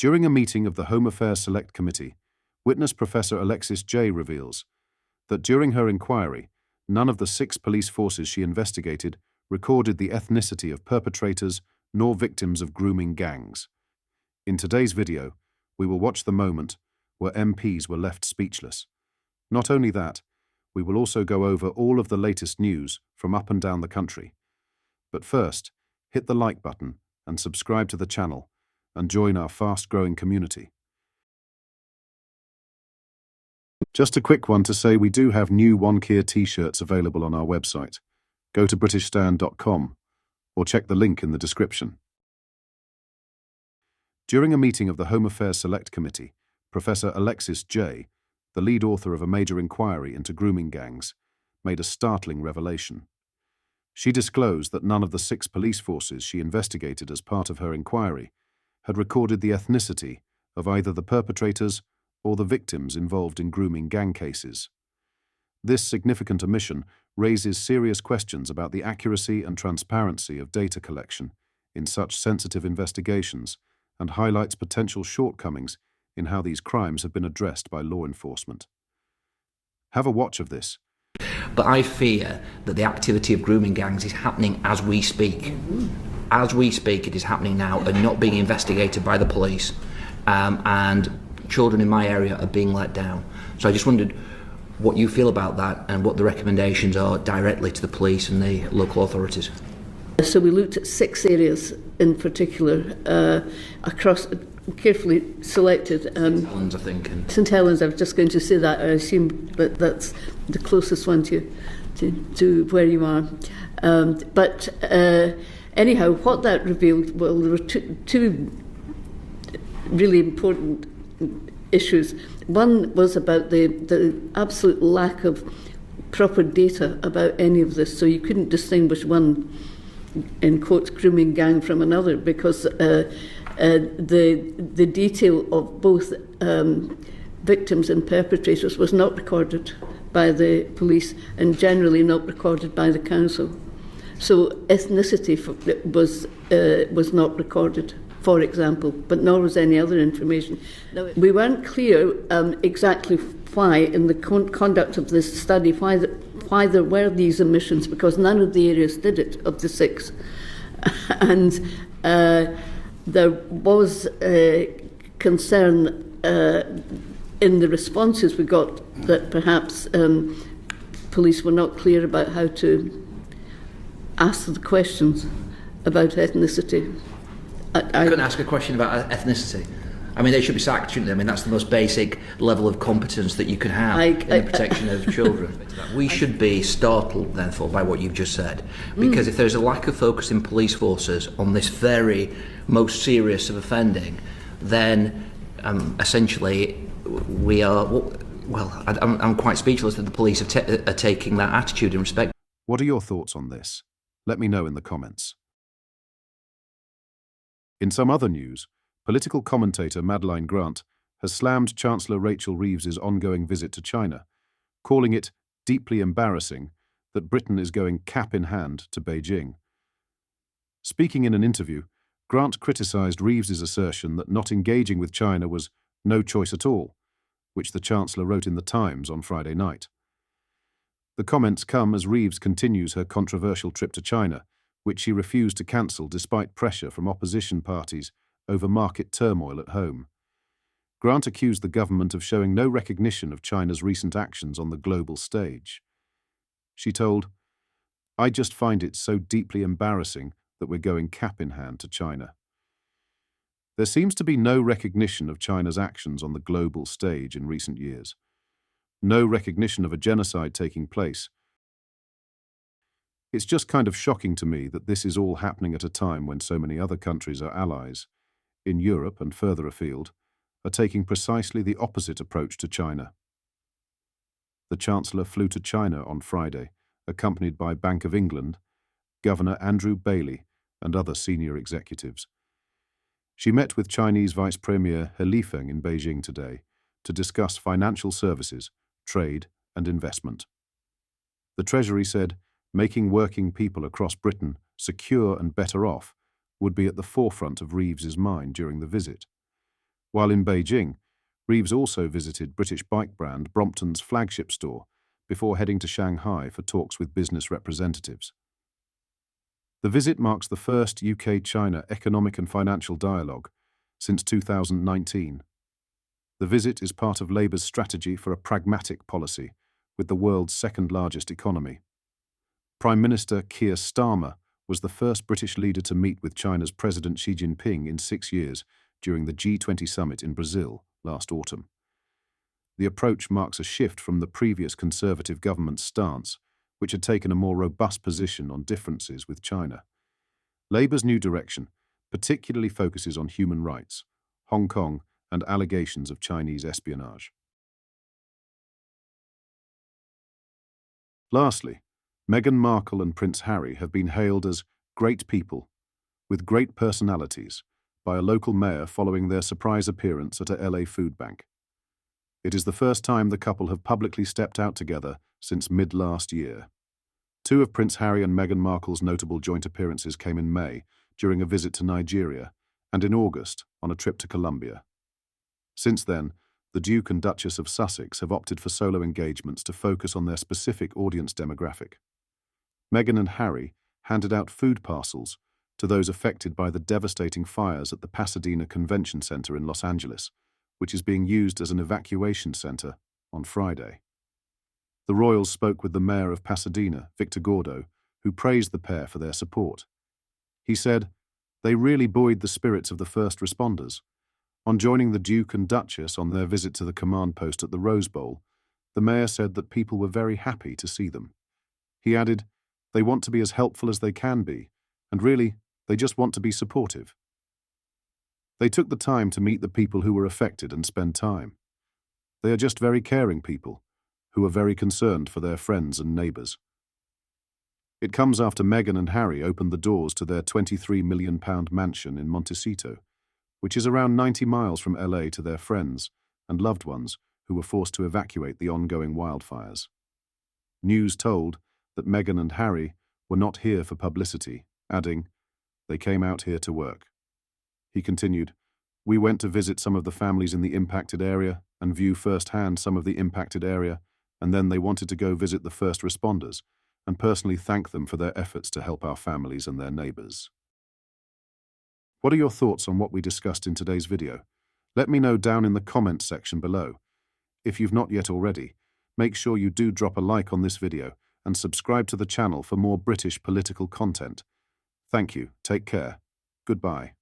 During a meeting of the Home Affairs Select Committee, witness Professor Alexis J. reveals that during her inquiry, none of the 6 police forces she investigated recorded the ethnicity of perpetrators nor victims of grooming gangs. In today's video, we will watch the moment where MPs were left speechless. Not only that, we will also go over all of the latest news from up and down the country. But first, hit the like button and subscribe to the channel and join our fast-growing community. Just a quick one to say we do have new One Keir t-shirts available on our website. Go to britishstand.com or check the link in the description. During a meeting of the Home Affairs Select Committee, Professor Alexis J., the lead author of a major inquiry into grooming gangs, made a startling revelation. She disclosed that none of the 6 police forces she investigated as part of her inquiry had recorded the ethnicity of either the perpetrators or the victims involved in grooming gang cases. This significant omission raises serious questions about the accuracy and transparency of data collection in such sensitive investigations and highlights potential shortcomings in how these crimes have been addressed by law enforcement. Have a watch of this. But I fear that the activity of grooming gangs is happening as we speak. As we speak, it is happening now and not being investigated by the police. And children in my area are being let down. So I just wondered what you feel about that and what the recommendations are directly to the police and the local authorities. So we looked at 6 areas in particular, across carefully selected. St Helens, I think. St Helens, I was just going to say that. I assume that that's the closest one to where you are. But anyhow, what that revealed, well, there were two really important issues. One was about the absolute lack of proper data about any of this, so you couldn't distinguish one, in quotes, grooming gang from another, because the detail of both victims and perpetrators was not recorded by the police and generally not recorded by the council. So ethnicity was not recorded, for example, but nor was any other information. Now, we weren't clear exactly why, in the conduct of this study, why there were these omissions, because none of the areas did it, of the 6. And there was concern in the responses we got that perhaps police were not clear about how to ask the questions about ethnicity. I couldn't ask a question about ethnicity. I mean, they should be sacked, shouldn't they? I mean, that's the most basic level of competence that you can have in the protection of children. We should be startled, therefore, by what you've just said. Because if there's a lack of focus in police forces on this very most serious of offending, then essentially we are, well, I'm quite speechless that the police are taking that attitude in respect. What are your thoughts on this? Let me know in the comments. In some other news, political commentator Madeline Grant has slammed Chancellor Rachel Reeves's ongoing visit to China, calling it deeply embarrassing that Britain is going cap in hand to Beijing. Speaking in an interview, Grant criticised Reeves's assertion that not engaging with China was no choice at all, which the Chancellor wrote in The Times on Friday night. The comments come as Reeves continues her controversial trip to China, which she refused to cancel despite pressure from opposition parties over market turmoil at home. Grant accused the government of showing no recognition of China's recent actions on the global stage. She told, "I just find it so deeply embarrassing that we're going cap in hand to China." There seems to be no recognition of China's actions on the global stage in recent years. No recognition of a genocide taking place. It's just kind of shocking to me that this is all happening at a time when so many other countries are allies, in Europe and further afield, are taking precisely the opposite approach to China. The Chancellor flew to China on Friday, accompanied by Bank of England, Governor Andrew Bailey, and other senior executives. She met with Chinese Vice Premier He Lifeng in Beijing today to discuss financial services, trade, and investment. The Treasury said making working people across Britain secure and better off would be at the forefront of Reeves's mind during the visit. While in Beijing, Reeves also visited British bike brand Brompton's flagship store before heading to Shanghai for talks with business representatives. The visit marks the first UK-China economic and financial dialogue since 2019. The visit is part of Labour's strategy for a pragmatic policy with the world's second-largest economy. Prime Minister Keir Starmer was the first British leader to meet with China's President Xi Jinping in 6 years during the G20 summit in Brazil last autumn. The approach marks a shift from the previous Conservative government's stance, which had taken a more robust position on differences with China. Labour's new direction particularly focuses on human rights, Hong Kong, and allegations of Chinese espionage. Lastly, Meghan Markle and Prince Harry have been hailed as great people, with great personalities, by a local mayor following their surprise appearance at a LA food bank. It is the first time the couple have publicly stepped out together since mid-last year. Two of Prince Harry and Meghan Markle's notable joint appearances came in May during a visit to Nigeria and in August on a trip to Colombia. Since then, the Duke and Duchess of Sussex have opted for solo engagements to focus on their specific audience demographic. Meghan and Harry handed out food parcels to those affected by the devastating fires at the Pasadena Convention Center in Los Angeles, which is being used as an evacuation center on Friday. The royals spoke with the mayor of Pasadena, Victor Gordo, who praised the pair for their support. He said, "They really buoyed the spirits of the first responders." On joining the Duke and Duchess on their visit to the command post at the Rose Bowl, the mayor said that people were very happy to see them. He added, "They want to be as helpful as they can be, and really, they just want to be supportive." They took the time to meet the people who were affected and spend time. They are just very caring people, who are very concerned for their friends and neighbours. It comes after Meghan and Harry opened the doors to their £23 million mansion in Montecito, which is around 90 miles from LA, to their friends and loved ones who were forced to evacuate the ongoing wildfires. News told that Meghan and Harry were not here for publicity, adding, "They came out here to work." He continued, "We went to visit some of the families in the impacted area and view firsthand some of the impacted area, and then they wanted to go visit the first responders and personally thank them for their efforts to help our families and their neighbours." What are your thoughts on what we discussed in today's video? Let me know down in the comments section below. If you've not yet already, make sure you do drop a like on this video and subscribe to the channel for more British political content. Thank you, take care, goodbye.